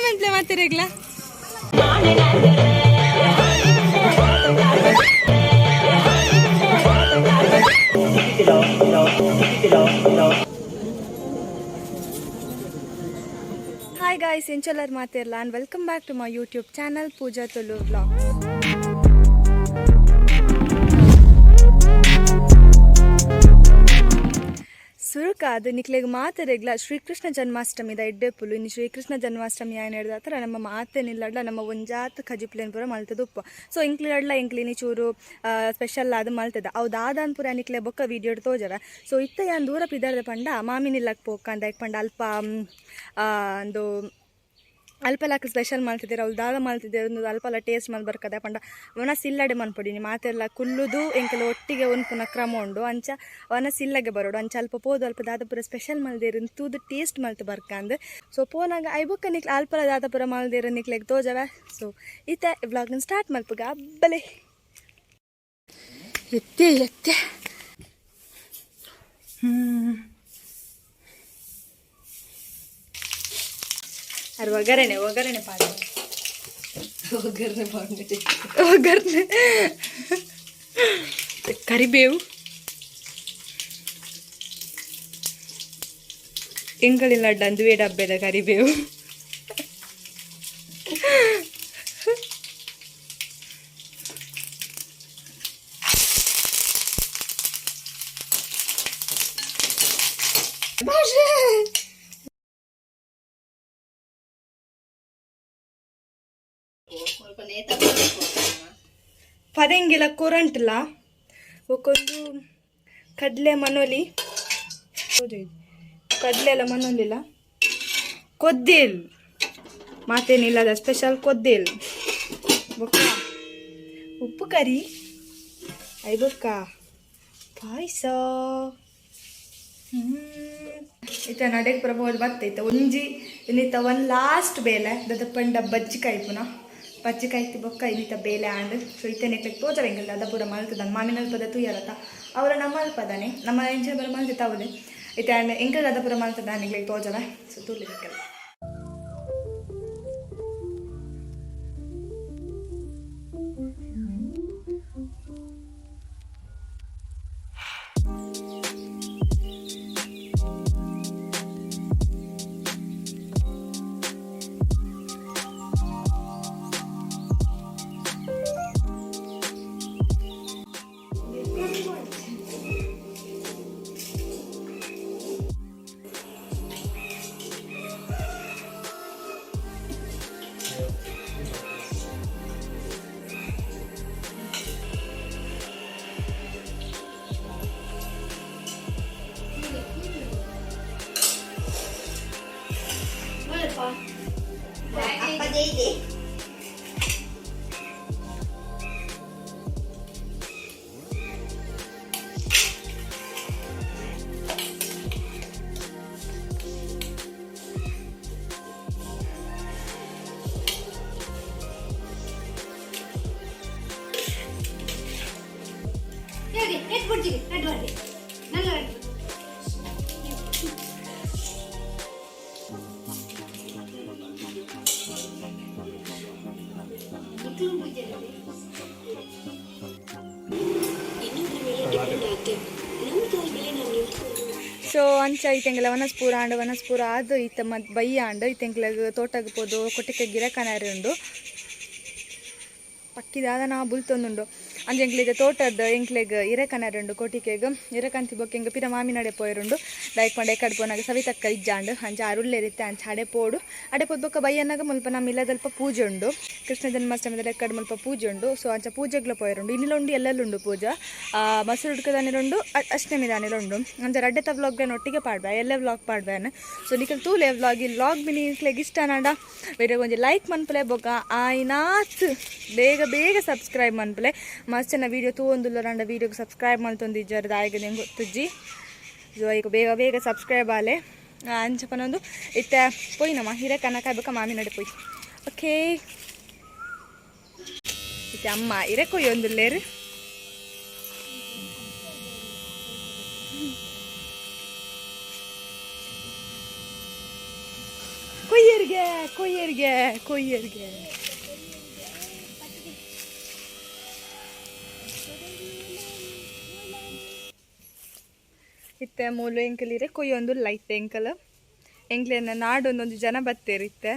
ಮಂತ್ಲೆ ಮಾತಿರಗ್ಲ Hi guys, inchalar matirla and welcome back to my YouTube channel Pooja Tulu vlogs. ಸುರುಕಾದ ನಿಕ್ಲೆಗ್ ಮಾತರೆಗ್ಲ ಶ್ರೀಕೃಷ್ಣ ಜನ್ಮಾಷ್ಟಮಿದ ಎಡ್ಡೆ ಪುಲು ಇನ್ನು ಶ್ರೀಕೃಷ್ಣ ಜನ್ಮಾಷ್ಟಮಿ ಏನು ಹೇಳಿದ ನಮ್ಮ ಮಾತೇನಿಲ್ಲಡ್ಲ ನಮ್ಮ ಒಂಜಾತ್ ಖಜಿಪ್ಲೇನ್ ಪೂರ ಮಲ್ತದ ಉಪ್ಪ ಸೊ ಇಂಕ್ಲಿಡ್ಲ ಇಂಕ್ಲಿನಿ ಚೂರು ಸ್ಪೆಷಲ್ ಆದ ಮಲ್ತದ ಅವ್ದಾದಾನ್ ಪೂರ ನಿಕ್ಲೆ ಬೊಕ್ಕ ವೀಡಿಯೋ ತೋಜರ ಸೊ ಇತ್ತ ಯಾನ್ ದೂರ ಪಿದಾರ್ದ ಪಂಡ ಮಾಮಿನಿಲ್ಲಕ್ ಪೋಕ ಅಂದ ಪಂಡ ಅಲ್ಪ ಒಂದು ಅಲ್ಪಲಾಕ ಸ್ಪೆಷಲ್ ಮಾಡ್ತಿದ್ದೀರ ಅವ್ಳು ದಾದ ಮಾಡ್ತಿದ್ದೀರ ಒಂದು ಅಲ್ಪಲ ಟೇಸ್ಟ್ ಮಾಡಿ ಬರ್ಕದ ಪಂಡ ಅವನ ಸಿಲ್ಲಡೆ ಮನ್ಪೊಡಿನಿ ಮಾತೆಲ್ಲ ಕುಲ್ಲುದು ಎಂಕೆಲ್ಲ ಒಟ್ಟಿಗೆ ಒಂದು ಪುನಃ ಕ್ರಮ ಉಂಡು ಅಂಚ ಅವನ ಸಿಲ್ಲಗೆ ಬರೋಡು ಅಂಚ ಅಲ್ಪ ಪೋದು ಅಲ್ಪ ದಾದ ಪುರ ಸ್ಪೆಷಲ್ ಮಲ್ದೇರು ತೂದು ಟೇಸ್ಟ್ ಮಲ್ತು ಬರ್ಕಂದು ಸೊ ಪೋನಾಗ ಐಬೊಕ್ಕ ನಿಕ್ಲೆ ಅಲ್ಪಲ ದಾದ ಪುರ ಮಲ್ದೇರು ನಿಕ್ಲೆಗೆ ತೋಜವ ಸೊ ಈತ ವ್ಲಾಗ್ನ ಸ್ಟಾರ್ಟ್ ಮಲ್ಪುಗ ಅಬ್ಬಲೆ ಎತ್ತೆ ಎತ್ತೆ अरे वगैरह पानी करिबेवु इंगलिन डंदुवे डब्बेद करिबेवु ಪದಂಗಿಲ ಕೊರಂಟ್ಲ ಒಕ್ಕೊಂದು ಕಡಲೆ ಮನೋಲಿ ಕಡಲೆ ಎಲ್ಲ ಮನೋಲಿಲ್ಲ ಕೊದ್ದೇಲ್ ಮಾತೇನಿಲ್ಲದ ಸ್ಪೆಷಲ್ ಕೊದ್ದೇಲ್ ಬೊಕ್ಕ ಉಪ್ಪು ಕರಿ ಐಬೊಕ್ಕ ಪಾಯಸ ಇತ ನಡೆಗೆ ಪ್ರಭೋದ್ ಬರ್ತೈತೆ ಒಂಜಿ ಇನ್ನಿತ ಒಂದು ಲಾಸ್ಟ್ ಬೇಲೆ ದದ ಪಂಡ ಬಜ್ಜಿಕಾಯಿ ಪುನಃ ಬಜ್ಜಿಕಾಯಿ ಬೊಕ್ಕ ಇನ್ನಿತ ಬೇಲೆ ಆಂಡ್ ಸೊ ಇತ್ತೆ ನೆಕ್ಲೆಕ್ ತೋಜವೆಂಗಿಲ್ಲ ಅದ ಪೂರ ಮಲ್ತದ ಮಾಮಿನ ಅಲ್ಪದ ತೂಯರತ್ತ ಅವರ ನಮ್ಮ ಅಲ್ಪದಾನೆ ನಮ್ಮ ಎಂಚಿನ ಬರ ಮಲ್ತಿತ್ತ ಅವದೆ ಇತ್ತೆ ಆ್ಯಂಡ್ ಎಂಕಲ್ ಅದ ಪೂರ ಮಲ್ತದ ನೆಕ್ಲೆಕ್ ತೋಜವೆ ಸೊ ತೂಲಿಕ್ಕೆಲ್ಲ ಸೊ ಅಂಚ ಇತ್ತೆಂಗೆಲ್ಲ ವನಸ್ಪೂರ ಅದು ಇತ್ತ ಮತ್ತು ಬಯ್ಯ ಅಂಡು ಇತ್ತೆಂಗ್ಲಾಗ ತೋಟಕ್ಕೆ ಪೋದು ಕೊಟ್ಟಿಗೆ ಗಿರಕನಾರಿ ಉಂಡು ಪಕ್ಕಿದಾದ ನಾ ಬುಲ್ತೊಂದುಂಡು ಅಂಜೆಂಕ್ಲೆಗ್ ತೋಟದ ಎಂಕ್ಲೆಗ್ ಇರಕನಾರಿ ಉಂಡು ಕೊಟ್ಟಿಗೆಗ್ ಇರಕಂತಿ ಬೊಕ್ಕ ಎಂಗ ಪಿರ ಮಾಮಿನ ಅಡೆ ಪೋಯರುಂಡು ಲೈಕ್ ಪಂಡ ಎಕ್ಕಡ್ ಪೋನಾಗ ಸವಿತಕ್ಕ ಇಜ್ಜಾಂಡು ಅಂಚ ಅರುಳ್ಳೆರಿತ್ತೆ ಅಂಚ ಅಡೆ ಪೋಡು ಅಡೆ ಪೋದ್ ಬೊಕ್ಕ ಬಯ್ಯನಾಗ ಮುಲ್ಪ ನಮ್ಮ ಇಲ್ಲದಲ್ಪ ಪೂಜೆ ಉಂಡು ಕೃಷ್ಣ ಜನ್ಮಾಷ್ಟಮಿದ ಎಕ್ಕಡ್ ಮುಲ್ಪ ಪೂಜೆ ಉಂಡು ಸೊ ಅಂಚ ಪೂಜೆಗ್ಲ ಪೋಯರುಂಡು ಇನ್ನಿಲುಂಡು ಎಲ್ಲೆಲ್ಲುಂಡು ಪೂಜಾ ಮಸೂರು ಉಡ್ಕದಾನಿಲುಂಡು ಅಷ್ಟಮಿ ದಾನಿಲುಂಡು ಅಂಚ ರಡ್ಡೆತ ವ್ಲಾಗ್ನ ಒಟ್ಟಿಗೆ ಪಾಡ್ಬೆ ಎಲ್ಲ ವ್ಲಾಗ್ ಪಾಡ್ಬೇನೆ ಸೊ ನಿಖಲ್ ತೂಲೆ ವ್ಲಾಗ್ ಬಿನಿ ನಿಕ್ಲೆಗ್ ಇಷ್ಟ ನಾಡ ಬೇರೆ ಒಂಜಿ ಲೈಕ್ ಮನ್ಪಲೆ ಬೊಕ್ಕ ಆಯ್ನಾತ್ ಬೇಗ ಸಬ್ಸ್ಕ್ರೈಬ್ ಮನ್ಪಲೆ ಮಸ್ತ್ ಚೆನ್ನ ವೀಡಿಯೋ ತೂವೊಂದುಲ್ಲ ನಂಡ ವೀಡಿಯೋಗೆ ಸಬ್ಸ್ಕ್ರೈಬ್ ಮಾಡ್ತೊಂದಿಜ್ಜಾರದ ಆಯ್ಗೆ ನಿಂಗೆ ತುಜ್ಜಿ ಸೊ ಈಗ ಬೇಗ ಸಬ್ಸ್ಕ್ರೈಬ್ ಆಲೆ ಅಂಚಪನೊಂದು ಇತ್ತೆ ಪೋಯ್ ನಮ್ಮ ಹಿರಕನ್ನ ಕಾಯ್ಬೇಕ ಮಾಮಿ ನಡೆ ಪೋಯ್ ಓಕೆ ಇತ್ತೆ ಅಮ್ಮ ಹಿರಕೊಯ್ ಒಂದು ಲೇರು ಕೊಯ್ಯರು ಕೊಯ್ಯರ್ಗೆ ಕೊಯ್ಯರ್ಗೆ ಕೊಯ್ಯರ್ಗೆ ಇತ್ತೆ ಮೂಲು ಎಂಕಲಿರೆ ಕೊಯ್ಯೊಂದು ಲೈಟ್ ಎಂಕಲ್ ಎಂಕ್ಲೇನ ನಾಡೊಂದೊಂದು ಜನ ಬತ್ತೇರಿತ್ತೆ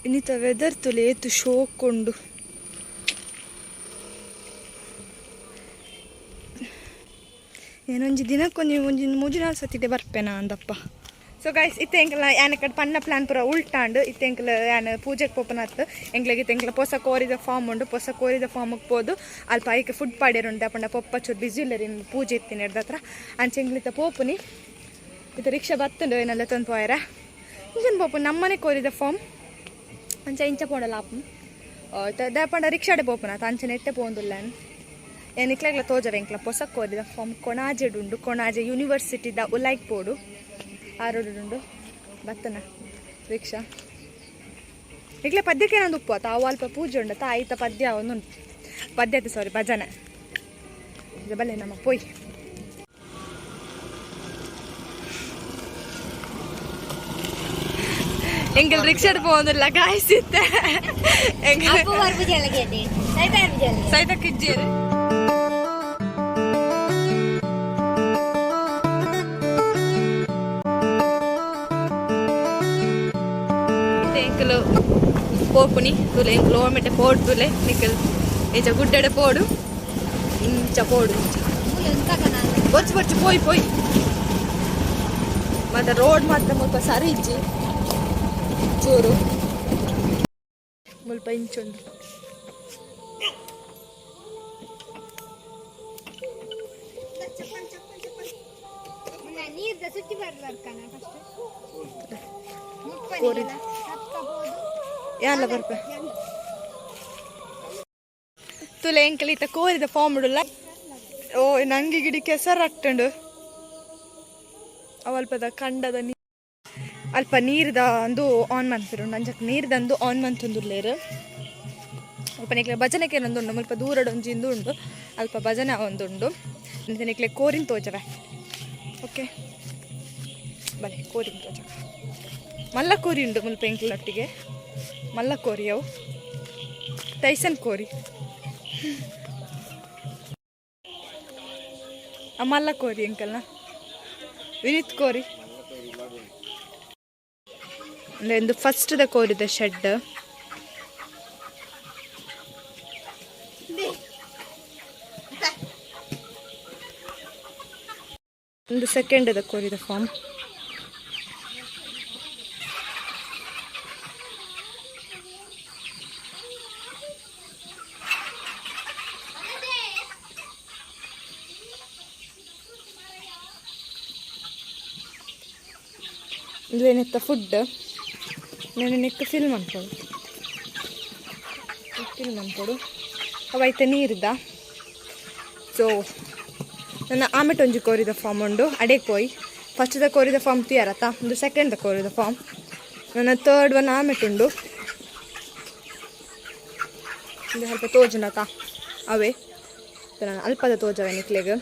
ಇನ್ನಿತ ವೆದರ್ ತುಲೆ ಏತು ಶೋಕೊಂಡು ಏನೊಂಜಿ ದಿನಕ್ಕೊಂದು ಒಂಜಿ 3-4 ಸತಿಡೆ ಬರ್ಪೇನಾ ಅಂದಪ್ಪ. ಸೊ ಗೈಸ್ ಇತ್ತೆ ಎಂಕಲ ಯಾನ ಕಡೆ ಪನ್ನ ಪ್ಲಾನ್ ಪೂರ ಉಲ್ಟಾಂಡು ಇತ್ತೆ ಎಂಕಲ ಯಾನ ಪೂಜೆಗೆ ಪೋಪನತ್ತು ಎಂಕ್ಲೆಗೆ ಇತ್ತೆ ಎಂಕಲ ಪೊಸ ಕೋರಿದ ಫಾರ್ಮ್ ಉಂಡು. ಪೊಸ ಕೋರಿದ ಫಾರ್ಮಿಗೆ ಪೋದು ಅಲ್ಪ ಐಕೆ ಫುಡ್ ಪಾಡ್ಯರುಂಡು ಅಪ್ಪಂಡ ಪೊಪ್ಪ ಚೂರು ಬಿಸಿ ಇಲ್ಲರಿ ಪೂಜೆ ಇತ್ತೀನಿ ಹಿಡ್ದ ಹತ್ರ ಅಂಚೆ ಎಂಗ್ಲಿತ ಪೋಪುನಿ ಇದು ರಿಕ್ಷಾ ಬತ್ತುಂಡು ಏನೆಲ್ಲ ತಂದು ಪೋಯರ ಇಂಚನ್ ಪೋಪು ನಮ್ಮನೆ ಕೋರಿದ ಫಾರ್ಮ್ ಅಂಚ ಇಂಚ ಪೋಂಡಲ್ಲ ಆಪು ದಪ್ಪಂಡ ರಿಕ್ಷಾಡೆ ಪೋಪುನ ಅಂಚನೆ ಎಟ್ಟೆ ಪೋಂದುಲ್ಲ ಏನು ಇಕ್ಲಾಗ್ಲ ತೋಜವ ಎಂಕ್ಲ ಪೊಸ ಕೋರಿದ ಫಾರ್ಮ್ ಕೊಣಾಜೆಡುಂಡು ಕೊಣಾಜೆ ಯೂನಿವರ್ಸಿಟಿದ ಉಲಾಯ್ಕ್ ಪೋಡು ಆರೋಡುಂಡು ಬತ್ತನ ರಿಕ್ಷಾ ಈಗಲೇ ಪದ್ಯಕ್ಕೆ ಏನೊಂದು ಉಪ್ಪು ಆತ ಅವು ಅಲ್ಪ ಪೂಜೆ ಉಂಡತ ಆಯ್ತ ಪದ್ಯ ಒಂದು ಪದ್ಯ ಆಯ್ತು ಸಾರಿ ಭಜನೆ ಇದು ಬಲ್ಲೆ ನಮ್ಮ ಪೊಯ್ ಎಂಗಲ್ ರಿಕ್ಷಾಡ್ ಪೋಂದಿಲ್ಲ ಕಾಯಿಸಿತ್ತೆ ಸೈತಕ್ಕಿಜ್ಜೇರಿ ಎಂಕಲು పోపుని తులే ఎంకలు ఓమెటే పోడు తులే నికల్ ఏజ గుడ్డెడ పోడు ఇంచ పోడు బొచ్చు బొచ్చు పోయి పోయి ಮತ್ತೆ ರೋಡ್ ಮಾತ್ರ ಸ್ವಲ್ಪ ಸರಿ ಇಜ್ಜಿ ಚೂರು ಮುಲ್ಪ ಇಂಚುಂಡು ಯಾಲ ಬರ್ಪ ತುಲೆ ಎಂಕಲಿತ ಕೋರಿದ ಫಾರ್ಮ್ ಉಡಲ್ಲ ಓ ನಂಗೆ ಗಿಡಿ ಕೆಸರು ಅಟ್ಟಂಡು ಅವಲ್ಪದ ಕಂಡದ ಅಲ್ಪ ನೀರ್ದ ಅಂದು ಆನ್ ಮನ್ಪಿರುಂಡು ಅಂಜಕ್ ನೀರ್ದಂದು ಆನ್ ಮಂತುಂದುಲ್ಲೇರು ಅಲ್ಪ ನಿಕ್ಲೆ ಭಜನೆಗೆ ಏನೊಂದುಂಡು ಮುಲ್ಪ ದೂರಡು ಒಂಜಿಂದು ಉಂಡು ಅಲ್ಪ ಭಜನೆ ಒಂದುಂಡು ನಿಕ್ಲೆ ಕೋರಿನ್ ತೋಜವೆ ಓಕೆ ಬಲೆ ಕೋರಿನ್ ತೋಜ ಮಲ್ಲ ಕೋರಿ ಉಂಡು ಮುಲ್ಪ ಎಂಕ್ಲೊಟ್ಟಿಗೆ ಮಲ್ಲ ಕೋರಿ ಅವು ಟೈಸನ್ ಕೋರಿ ಮಲ್ಲ ಕೋರಿ ಎಂಕಲ್ನ ವಿನಿತ್ ಕೋರಿ ಒಂದು ಫಸ್ಟ್ ದ ಕೋರಿದ ಶೆಡ್ ಒಂದು ಸೆಕೆಂಡ್ ದ ಕೋರಿದ ಫಾರ್ಮ್ ಇದೇನಿತ್ತ ಫುಡ್ నేను నెక్ ఫిల్మ్ ಅನ್ಕೊಡು ಅವೈತೆ ನೀರಿದ್ದ ಸೊ ನನ್ನ ಆಮೆಟ್ ಒಂಜಿ ಕೋರಿದ ಫಾರ್ಮ್ ಉಂಡು ಅಡೆಗೆ ಪೋಯಿ ಫಸ್ಟ್ ದ ಕೋರಿದ ಫಾರ್ಮ್ ತಿಯಾರತ್ತ ಒಂದು ಸೆಕೆಂಡ್ ದ ಕೋರಿದ ಫಾರ್ಮ್ ನನ್ನ ಥರ್ಡ್ ಒನ್ ಆಮೆಟ್ ಉಂಡು ಒಂದು ಸ್ವಲ್ಪ ತೋಜುಂಡತ ಅವೇ ನಾನು ಅಲ್ಪದ ತೋಜವೆ ನಿಕ್ಲೆಗೆ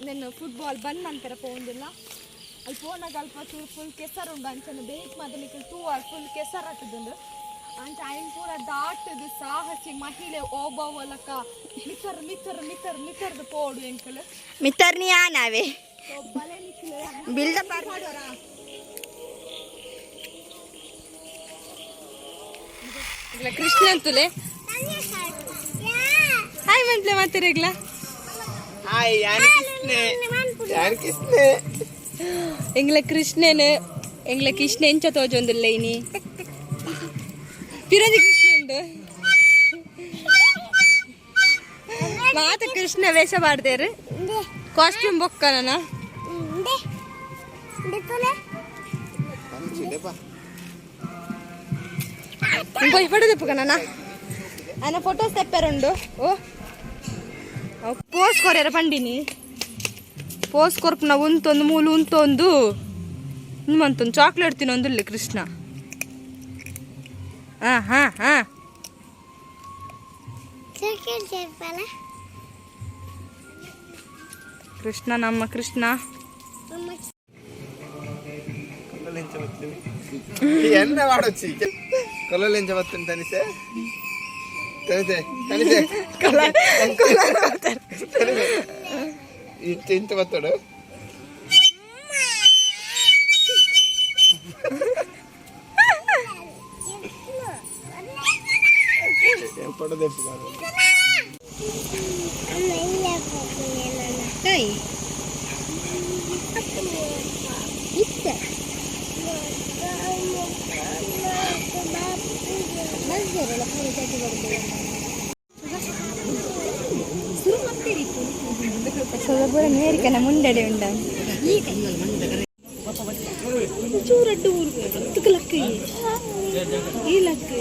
నేను ಫುಟ್ಬಾಲ್ ಬಂದ್ ಮಾಡ್ತಾರೆ ಪೋಂದಿಲ್ಲ ಅಲ್ಲಿ ಪೋನಾಗ ಅಲ್ಪ ಫುಲ್ ಕೆಸರು ಉಂಡು ಅಂಚನ ಬೇಕ್ ಮಾತ್ರ ನಿಕ್ಕಲು 2 hours ಫುಲ್ ಕೆಸರು ಹಾಕಿದುಂಡು ಅಂಚ ఆయన ಪೂರ ದಾಟದು ಸಾಹಸಿ ಮಹಿಳೆ ಓಬವಲಕ ಮಿತರ್ ಮಿತರ್ ಮಿತರ್ ಮಿತರ್ದು ಪೋಡು ಎಂಕಲು ಮಿತರ್ ನೀ ಆನಾವೆ ಬಲೆ ನಿಕ್ಕಲೆ ಬಿಲ್ಡ ಮಾಡ್ತಾರ ಇಗ್ಲ ಕೃಷ್ಣ ಅಂತುಲೆ ಹಾಯ್ ಮಂತ್ಲೆ ಮಾತಿರಗ್ಲ ಹಾಯ್ ಯಾನ್ ಕೃಷ್ಣೆ ಎಂಗ್ಲ ಕೃಷ್ಣನೆ ಎಂಗ್ಲ ಕೃಷ್ಣ ಎಂಚ ತೋಜೊಂದಿಲ್ಲ ಇನಿ ಪಿರಂಜಿ ಕೃಷ್ಣ ಉಂಡು ಮಾತ ಕೃಷ್ಣ ವೇಷ ಮಾಡ್ದೇರು ಕಾಸ್ಟ್ಯೂಮ್ ಬೊಕ್ಕನ పోయి ఫోటో తెప్పుకన్నా ఆయన ఫొటోస్ తెప్పారుండు ఓ పోಸ್ ಕೊರ್ಯಾರ ಪಂಡಿನಿ ಪೋಸ್ ಕೊರ್ಪುನ ಉಂತೊಂದು ಮೂಲು ಉಂತೊಂದು ನಿಮ್ಮಂತೊಂದು ಚಾಕ್ಲೇಟ್ ತಿನ್ನೊಂದುಲ್ಲೆ ಕೃಷ್ಣ ಹಾಂ ಹಾಂ ಹಾಂ ಕೃಷ್ಣ ನಮ್ಮ ಕೃಷ್ಣ என்ன வாடச்சி கலல எஞ்ச வத்தன் தனிசே தனிசே தனிசே கலல தனிசே ಇಂತ ವತ್ತಡು ಪಡದೆ ಕೈ ಇತ್ತ ಸೊಗಪುರ ಮೇರಿಕನ ಮುಂದಡೆ ಉಂಡ ಚೂರಡ್ಡು ಊರು ಲಕ್ಕ ಈ ಲಕ್ಕ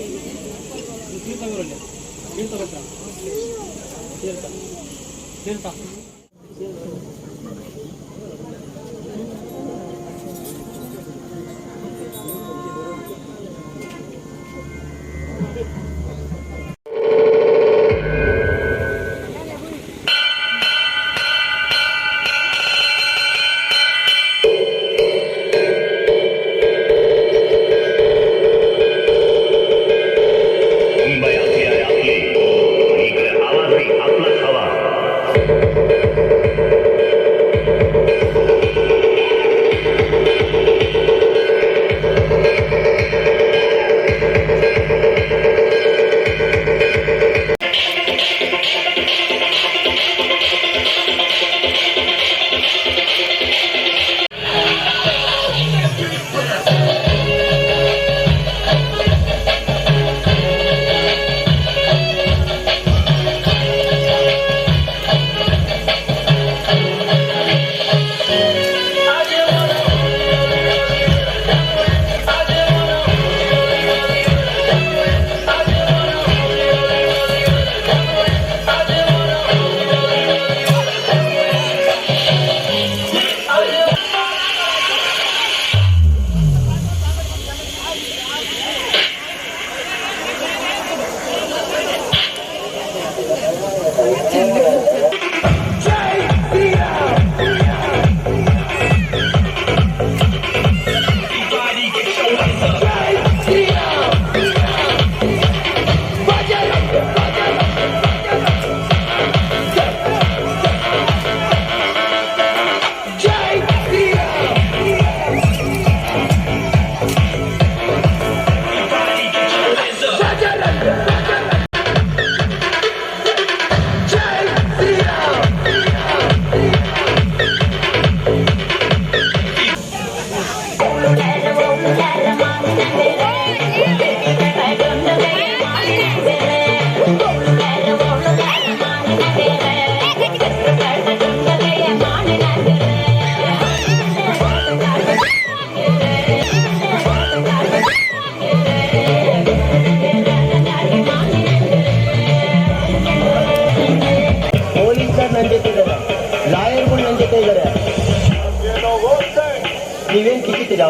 ನೀವೇನು ಕಿತ್ತಿದ್ದೀರಾ